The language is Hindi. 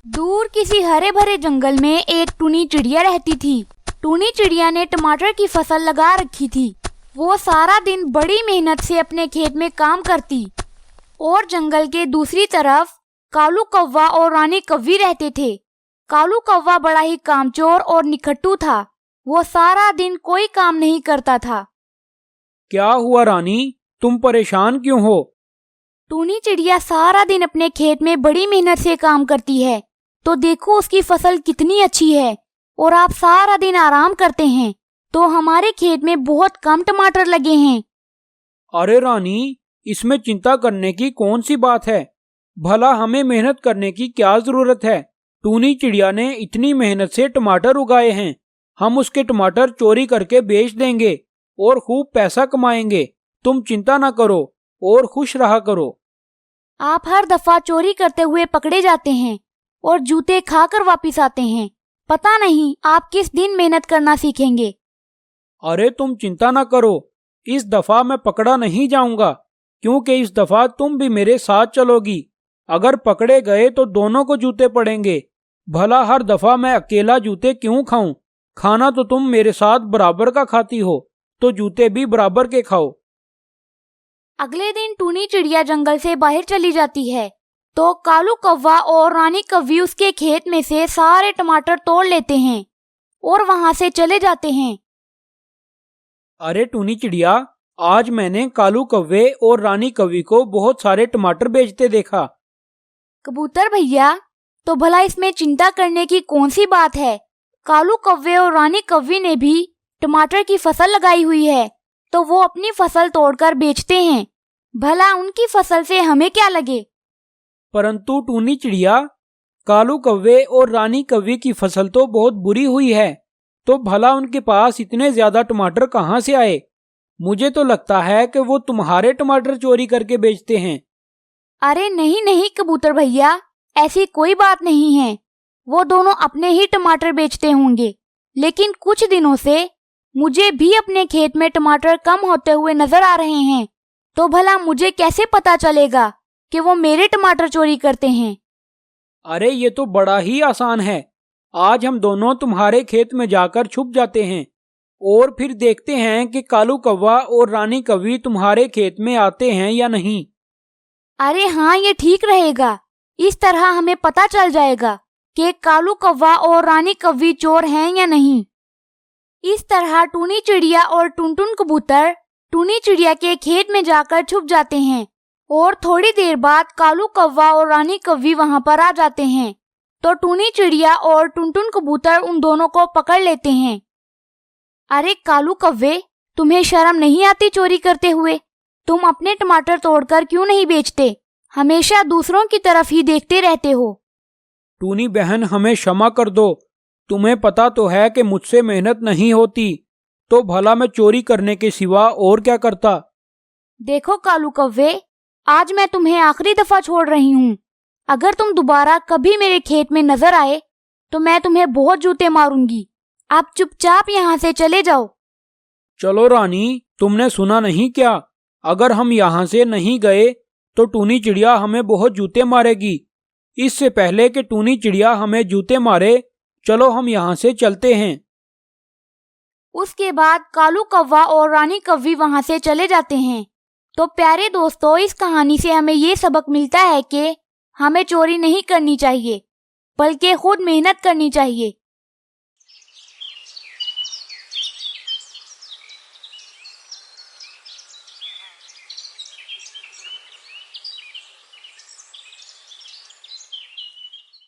दूर किसी हरे भरे जंगल में एक टूनी चिड़िया रहती थी। टूनी चिड़िया ने टमाटर की फसल लगा रखी थी। वो सारा दिन बड़ी मेहनत से अपने खेत में काम करती और जंगल के दूसरी तरफ कालू कौवा और रानी कव्वी रहते थे। कालू कौवा बड़ा ही कामचोर और निकट्टू था। वो सारा दिन कोई काम नहीं करता था। क्या हुआ रानी, तुम परेशान क्यों हो? टूनी चिड़िया सारा दिन अपने खेत में बड़ी मेहनत से काम करती है, तो देखो उसकी फसल कितनी अच्छी है, और आप सारा दिन आराम करते हैं, तो हमारे खेत में बहुत कम टमाटर लगे हैं। अरे रानी, इसमें चिंता करने की कौन सी बात है? भला हमें मेहनत करने की क्या जरूरत है? टूनी चिड़िया ने इतनी मेहनत से टमाटर उगाए हैं, हम उसके टमाटर चोरी करके बेच देंगे और खूब पैसा कमाएंगे। तुम चिंता ना करो और खुश रहा करो। आप हर दफा चोरी करते हुए पकड़े जाते हैं और जूते खाकर वापस आते हैं। पता नहीं आप किस दिन मेहनत करना सीखेंगे। अरे तुम चिंता ना करो, इस दफा मैं पकड़ा नहीं जाऊंगा, क्योंकि इस दफा तुम भी मेरे साथ चलोगी। अगर पकड़े गए तो दोनों को जूते पड़ेंगे। भला हर दफा मैं अकेला जूते क्यों खाऊं? खाना तो तुम मेरे साथ बराबर का खाती हो, तो जूते भी बराबर के खाओ। अगले दिन टूनी चिड़िया जंगल से बाहर चली जाती है, तो कालू कौवा और रानी कव्वी उसके खेत में से सारे टमाटर तोड़ लेते हैं और वहां से चले जाते हैं। अरे टूनी चिड़िया, आज मैंने कालू कौवे और रानी कव्वी को बहुत सारे टमाटर बेचते देखा। कबूतर भैया, तो भला इसमें चिंता करने की कौन सी बात है? कालू कौवे और रानी कव्वी ने भी टमाटर की फसल लगाई हुई है, तो वो अपनी फसल तोड़कर बेचते हैं। भला उनकी फसल से हमें क्या लगे? परंतु टूनी चिड़िया, कालू कौवे और रानी कव्वी की फसल तो बहुत बुरी हुई है, तो भला उनके पास इतने ज्यादा टमाटर कहाँ से आए? मुझे तो लगता है कि वो तुम्हारे टमाटर चोरी करके बेचते हैं। अरे नहीं नहीं कबूतर भैया, ऐसी कोई बात नहीं है। वो दोनों अपने ही टमाटर बेचते होंगे, लेकिन कुछ दिनों से मुझे भी अपने खेत में टमाटर कम होते हुए नजर आ रहे हैं, तो भला मुझे कैसे पता चलेगा कि वो मेरे टमाटर चोरी करते हैं? अरे ये तो बड़ा ही आसान है। आज हम दोनों तुम्हारे खेत में जाकर छुप जाते हैं और फिर देखते हैं कि कालू कौवा और रानी कव्वी तुम्हारे खेत में आते हैं या नहीं। अरे हाँ, ये ठीक रहेगा। इस तरह हमें पता चल जाएगा कि कालू कौवा और रानी कव्वी चोर हैं या नहीं। इस तरह टूनी चिड़िया और टुनटुन कबूतर टूनी चिड़िया के खेत में जाकर छुप जाते हैं, और थोड़ी देर बाद कालू कौवा और रानी कव्वी वहां पर आ जाते हैं, तो टूनी चिड़िया और टुनटुन कबूतर उन दोनों को पकड़ लेते हैं। अरे कालू कव्वे, तुम्हें शर्म नहीं आती चोरी करते हुए? तुम अपने टमाटर तोड़कर क्यों नहीं बेचते? हमेशा दूसरों की तरफ ही देखते रहते हो। टूनी बहन, हमें क्षमा कर दो। तुम्हें पता तो है कि मुझसे मेहनत नहीं होती, तो भला मैं चोरी करने के सिवा और क्या करता? देखो कालू कव्वे, आज मैं तुम्हें आखिरी दफा छोड़ रही हूँ। अगर तुम दोबारा कभी मेरे खेत में नजर आए तो मैं तुम्हें बहुत जूते मारूंगी। आप चुपचाप यहाँ से चले जाओ। चलो रानी, तुमने सुना नहीं क्या? अगर हम यहाँ से नहीं गए तो टूनी चिड़िया हमें बहुत जूते मारेगी। इससे पहले कि टूनी चिड़िया हमें जूते मारे, चलो हम यहाँ से चलते हैं। उसके बाद कालू कौवा और रानी कव्वी वहां से चले जाते हैं। तो प्यारे दोस्तों, इस कहानी से हमें ये सबक मिलता है कि हमें चोरी नहीं करनी चाहिए, बल्कि खुद मेहनत करनी चाहिए।